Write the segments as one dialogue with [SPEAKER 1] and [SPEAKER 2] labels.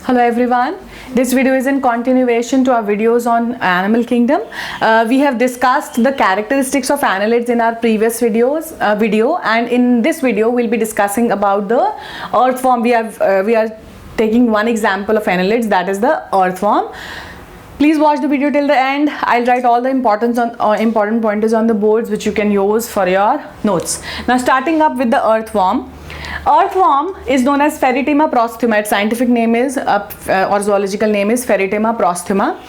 [SPEAKER 1] Hello everyone. This video is in continuation to our videos on animal kingdom. We have discussed the characteristics of annelids in our previous video, and in this video we'll be discussing about the earthworm. We are taking one example of annelids, that is the earthworm. Please watch the video till the end. I'll write all the important pointers on the boards which you can use for your notes. Now starting up with the earthworm. Earthworm is known as Pheretima proxima. Its scientific name is or zoological name is Pheretima proxima.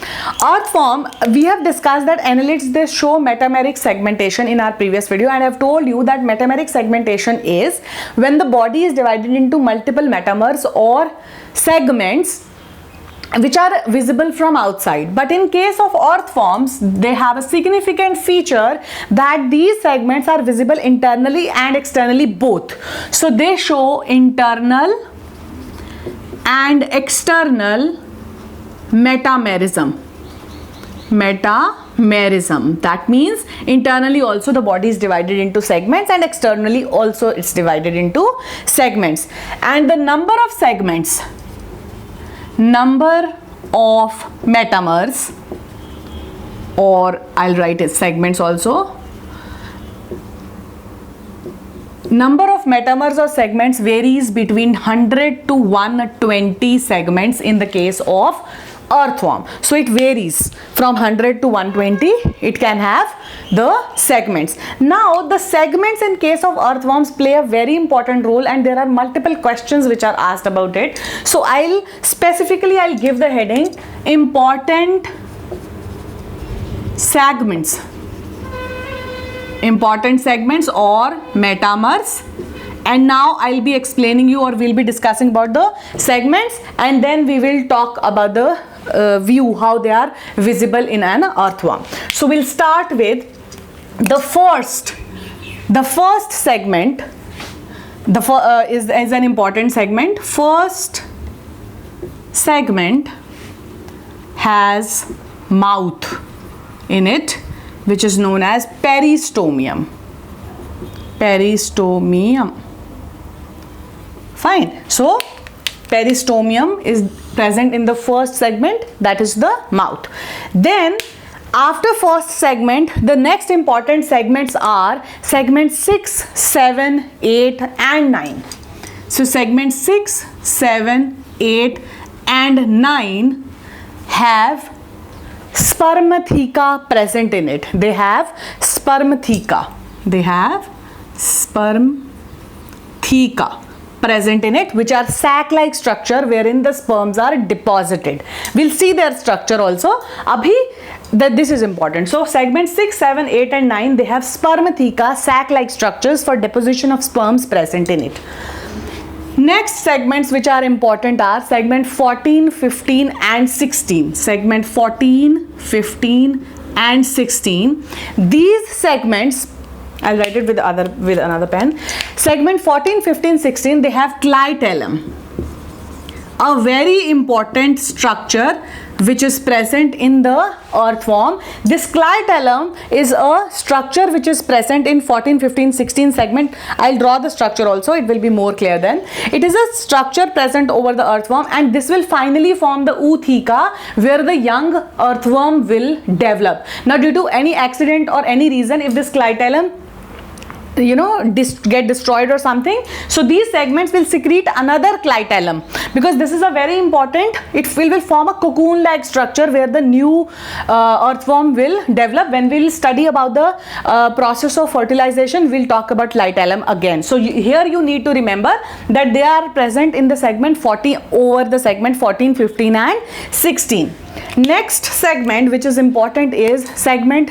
[SPEAKER 1] Earthworm, we have discussed that annelids, they show metameric segmentation in our previous video, and I've told you that metameric segmentation is when the body is divided into multiple metamers or segments which are visible from outside. But in case of earthworms, they have a significant feature that these segments are visible internally and externally both. So they show internal and external metamerism. That means internally also the body is divided into segments and externally also it's divided into segments. And the number of segments, number of metamers, or I'll write it segments also. Number of metamers or segments varies between 100 to 120 segments in the case of earthworm. So it varies from 100 to 120. It can have the segments. Now the segments in case of earthworms play a very important role, and there are multiple questions which are asked about it. So I'll give the heading important segments or metamers. And now I'll be explaining you, or we'll be discussing about the segments, and then we will talk about the view, how they are visible in an earthworm. So we'll start with the first segment. Is an important segment. First segment has mouth in it, which is known as peristomium. Fine. So peristomium is present in the first segment, that is the mouth. Then after first segment, the next important segments are segments 6, 7, 8 and 9. So segments 6, 7, 8 and 9 have spermatheca present in it. They have spermatheca present in it, which are sac-like structure wherein the sperms are deposited. We'll see their structure also. This is important. So segments 6, 7, 8 and 9, they have spermatheca, sac-like structures for deposition of sperms present in it. Next segments which are important are segment 14, 15 and 16. Segment 14, 15 and 16. These segments, I'll write it with another pen. Segment 14, 15, 16, they have clitellum, a very important structure which is present in the earthworm. This clitellum is a structure which is present in 14, 15, 16 segment. I'll draw the structure also, it will be more clear then. It is a structure present over the earthworm, and this will finally form the ootheca where the young earthworm will develop. Now due to any accident or any reason, if this clitellum get destroyed or something, so these segments will secrete another clitellum, because this is a very important, it will form a cocoon like structure where the new earthworm will develop. When we will study about the process of fertilization, we'll talk about clitellum again. So here you need to remember that they are present in the segment 40 over the segment 14, 15 and 16. Next segment which is important is segment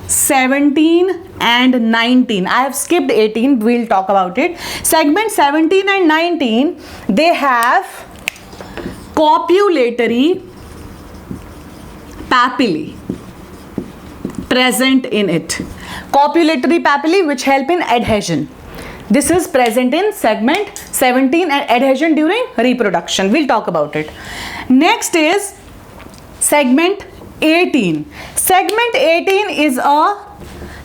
[SPEAKER 1] 17 and 19. I have skipped 18, we'll talk about it. Segment 17 and 19, they have copulatory papillae present in it. Copulatory papillae which help in adhesion. This is present in segment 17 and adhesion during reproduction. We'll talk about it. Next is segment 18. Segment 18 is a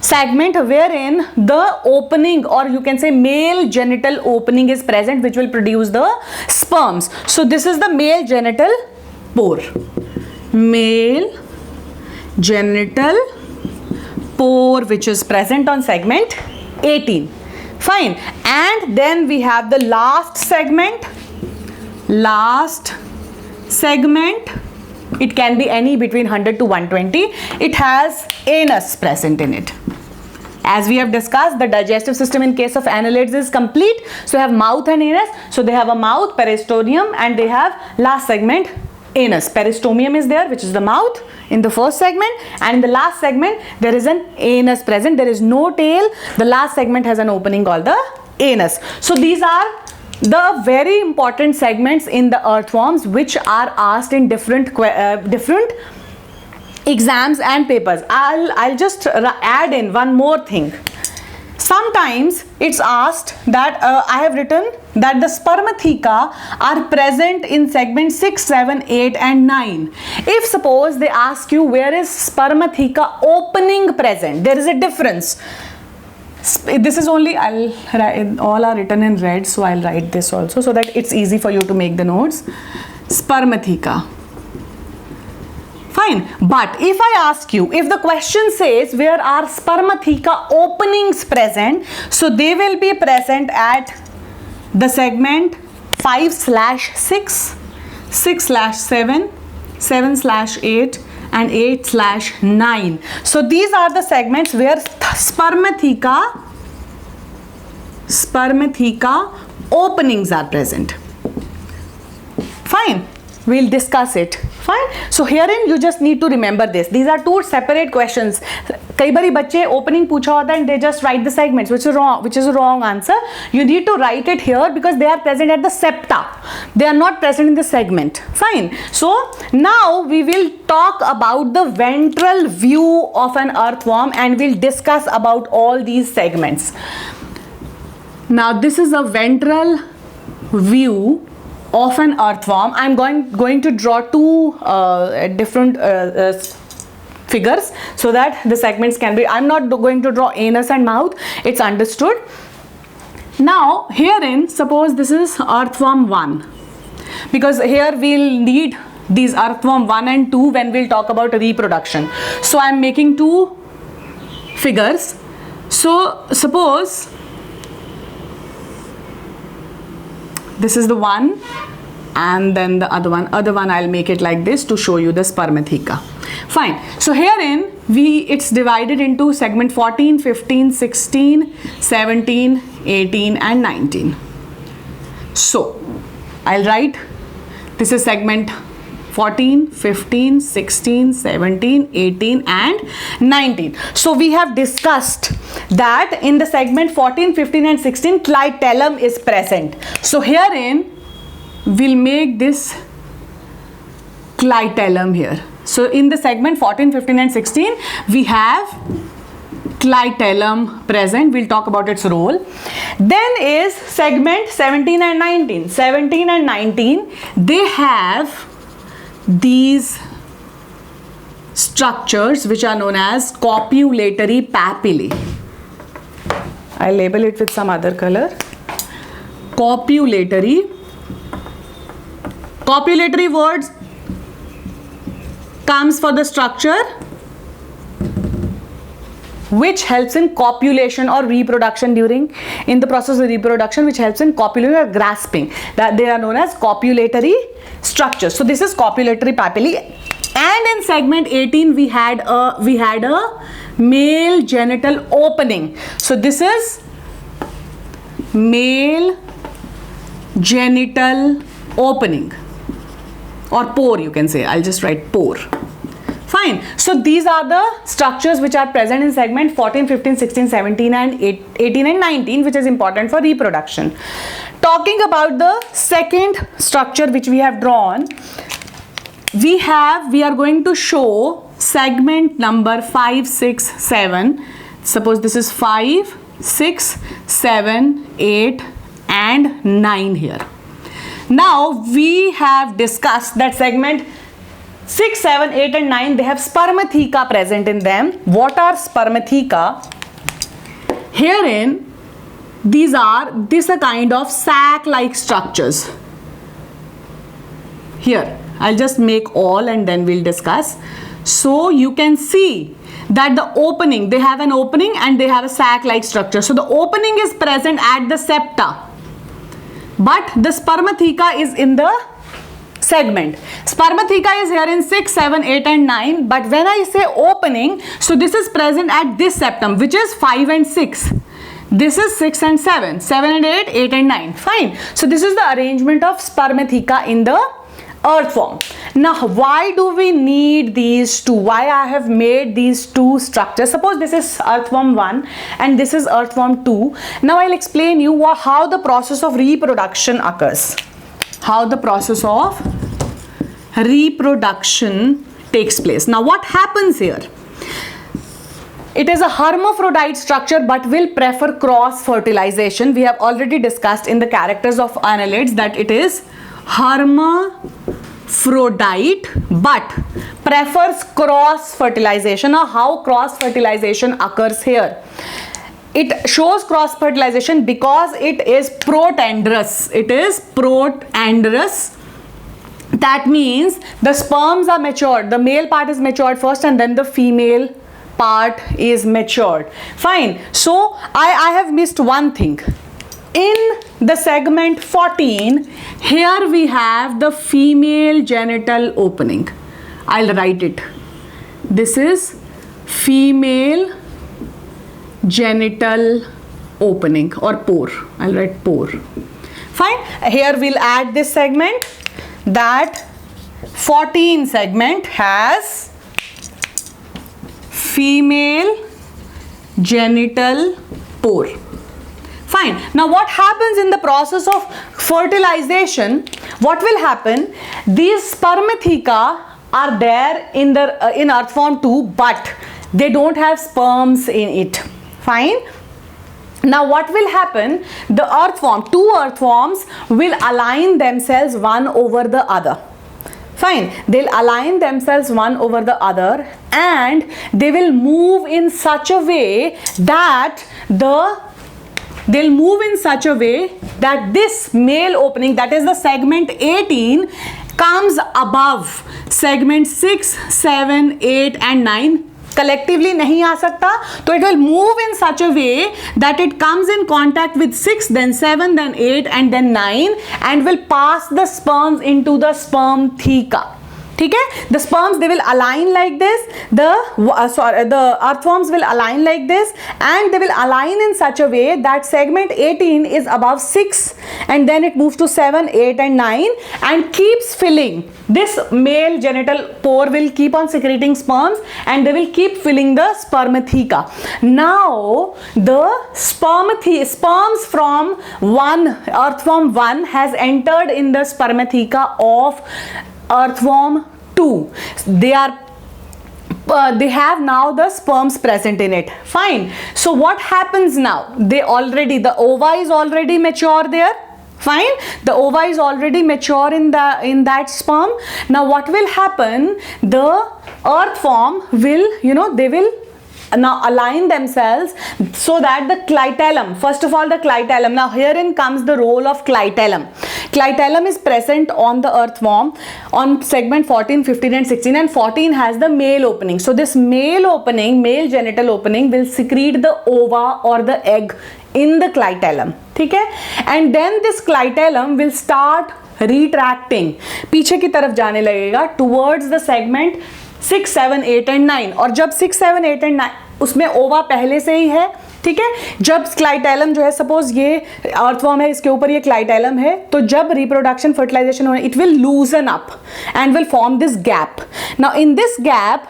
[SPEAKER 1] segment wherein the opening, or you can say male genital opening, is present, which will produce the sperms. So this is the male genital pore. Male genital pore, which is present on segment 18. Fine. And then we have the last segment. It can be any between 100 to 120. It has anus present in it. As we have discussed, the digestive system in case of annelids is complete. So they have mouth and anus. So they have a mouth, peristomium, and they have last segment anus. Peristomium is there, which is the mouth in the first segment, and in the last segment there is an anus present. There is no tail. The last segment has an opening called the anus. So these are the very important segments in the earthworms which are asked in different exams and papers. I'll just add in one more thing. Sometimes it's asked that I have written that the spermatheca are present in segment 6, 7, 8 and 9. If suppose they ask you where is spermatheca opening present, there is a difference. This is only, I'll write, all are written in red, so I'll write this also so that it's easy for you to make the notes. Spermatheca. Fine. But if I ask you, if the question says where are spermatheca openings present, so they will be present at the segment 5/6, 6/7, 7/8 and 8/9. So these are the segments where spermatheca openings are present. Fine. We'll discuss it. Fine. So herein you just need to remember this. These are two separate questions. कई बारी बच्चे opening पूछा होता है and they just write the segments, which is a wrong answer. You need to write it here because they are present at the septa. They are not present in the segment. Fine. So now we will talk about the ventral view of an earthworm and we'll discuss about all these segments. Now this is a ventral view of an earthworm. I'm going to draw two different figures so that the segments can be, I'm not going to draw anus and mouth, it's understood. Now herein, suppose this is earthworm 1, because here we'll need these earthworm 1 and 2 when we'll talk about reproduction. So I'm making two figures. So suppose this is the one and then the other one I'll make it like this to show you the spermatheca. Fine. So herein it's divided into segment 14, 15, 16, 17, 18 and 19. So I'll write, this is segment 14, 15, 16, 17, 18 and 19. So we have discussed that in the segment 14, 15 and 16 clitellum is present. So herein we'll make this clitellum here. So in the segment 14, 15 and 16 we have clitellum present. We'll talk about its role. Then is segment 17 and 19. 17 and 19, they have these structures which are known as copulatory papillae. I'll label it with some other color. Copulatory words comes for the structure which helps in copulation or reproduction in the process of reproduction, which helps in copulation or grasping. That they are known as copulatory structures. So this is copulatory papillae. And in segment 18 we had a male genital opening. So this is male genital opening or pore, you can say. I'll just write pore. Fine. So these are the structures which are present in segment 14, 15, 16, 17 and 18 and 19, which is important for reproduction. Talking about the second structure which we have drawn, we are going to show segment number 5, 6, 7. Suppose this is 5, 6, 7, 8 and 9 here. Now we have discussed that segment 6, 7, 8 and 9, they have spermatheca present in them. What are spermatheca? Herein, these are a kind of sac-like structures. Here, I'll just make all and then we'll discuss. So you can see that the opening, they have an opening and they have a sac-like structure. So the opening is present at the septa, but the spermatheca is in the segment. Spermatheca is here in 6, 7, 8 and 9, but when I say opening, so this is present at this septum, which is 5 and 6. This is 6 and 7, 7 and 8, 8 and 9. Fine. So this is the arrangement of spermatheca in the earthworm. Now, why do we need these two? Why I have made these two structures? Suppose this is earthworm 1 and this is earthworm 2. Now, I'll explain you how the process of reproduction occurs. How the process of reproduction takes place. Now, what happens here? It is a hermaphrodite structure but will prefer cross fertilization. We have already discussed in the characters of annelids that it is hermaphrodite but prefers cross fertilization. Now, how cross fertilization occurs here? It shows cross fertilization because it is protandrous. It is protandrous. That means the sperms are matured. The male part is matured first and then the female part is matured. Fine. So I have missed one thing. In the segment 14, here we have the female genital opening. I'll write it. This is female genital opening or pore. I'll write pore. Fine. Here we'll add this segment. That 14 segment has female genital pore. Fine. Now what happens in the process of fertilization? What will happen? These spermatheca are there in earthworm 2 but they don't have sperms in it. Fine. Now what will happen? The earthworm, two earthworms will align themselves one over the other. Fine. They'll align themselves one over the other and they will move in such a way that this male opening, that is the segment 18, comes above segment 6, 7, 8 and 9. Collectively nahi aa sakta, so it will move in such a way that it comes in contact with 6, then 7, then 8 and then 9 and will pass the sperms into the sperm theca. Okay? The sperms, they will align like this, the earthworms will align like this and they will align in such a way that segment 18 is above 6 and then it moves to 7, 8 and 9 and keeps filling. This male genital pore will keep on secreting sperms and they will keep filling the spermatheca. Now the sperms from earthworm 1 has entered in the spermatheca of earthworm 2. They have now the sperms present in it. Fine. So what happens now? The ova is already mature there. Fine. The ova is already mature in that sperm. Now what will happen? The earthworm will, they will now align themselves so that the clitellum, first of all the clitellum, now herein comes the role of clitellum. Clitellum is present on the earthworm on segment 14, 15 and 16 and 14 has the male opening. So this male genital opening will secrete the ova or the egg in the clitellum. Okay? And then this clitellum will start retracting. पीछे की तरफ जाने लगेगा towards the segment 6, 7, 8 and 9 और जब 6, 7, 8 and 9 उसमें ओवा पहले से ही है. ठीक है. जब क्लाइटेलम जो है, सपोज ये अर्थवर्म है, इसके ऊपर ये क्लाइटेलम है, तो जब रिप्रोडक्शन फर्टिलाइजेशन होने, it will लूजन up and will form this gap. Now in this gap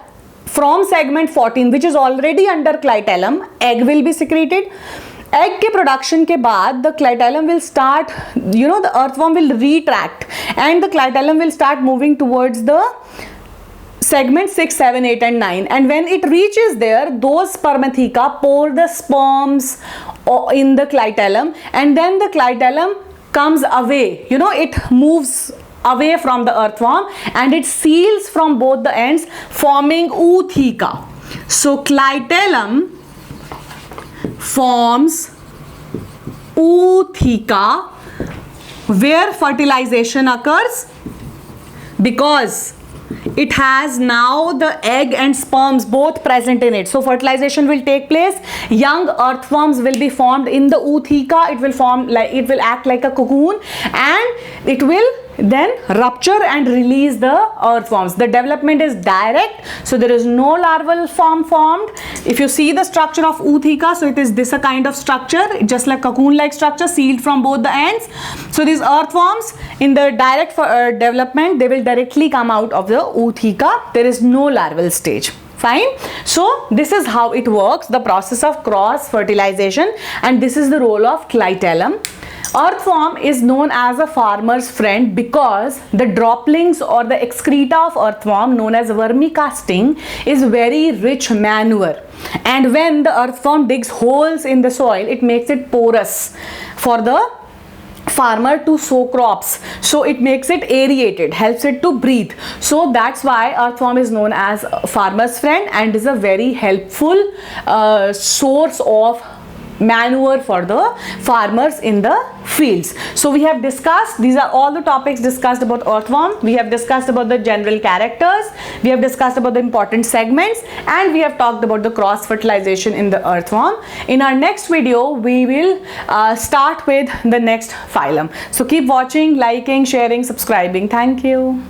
[SPEAKER 1] from segment 14 which is already under clitellum, egg will be secreted. Egg के production के बाद the clitellum will start, the earthworm will retract and the clitellum will start moving towards the segment 6, 7, 8 and 9, and when it reaches there, those spermatheca pour the sperms in the clitellum and then the clitellum comes away, it moves away from the earthworm and it seals from both the ends, forming ootheca. So clitellum forms ootheca where fertilization occurs, because it has now the egg and sperms both present in it. So fertilization will take place. Young earthworms will be formed in the ootheca. It will act like a cocoon, and it will then rupture and release the earthworms. The development is direct, so there is no larval form formed. If you see the structure of ootheca, so it is this a kind of structure, just like cocoon-like structure, sealed from both the ends. So these earthworms in the direct development, they will directly come out of the ootheca. There is no larval stage. Fine. So this is how it works, the process of cross fertilization, and this is the role of clitellum. Earthworm is known as a farmer's friend because the droppings or the excreta of earthworm, known as vermicasting, is very rich manure, and when the earthworm digs holes in the soil, it makes it porous for the farmer to sow crops. So it makes it aerated, helps it to breathe. So that's why earthworm is known as farmer's friend and is a very helpful source of manure for the farmers in the fields. So we have discussed, these are all the topics discussed about earthworm. We have discussed about the general characters, we have discussed about the important segments, and we have talked about the cross fertilization in the earthworm. In our next video, we will start with the next phylum. So keep watching, liking, sharing, subscribing. Thank you.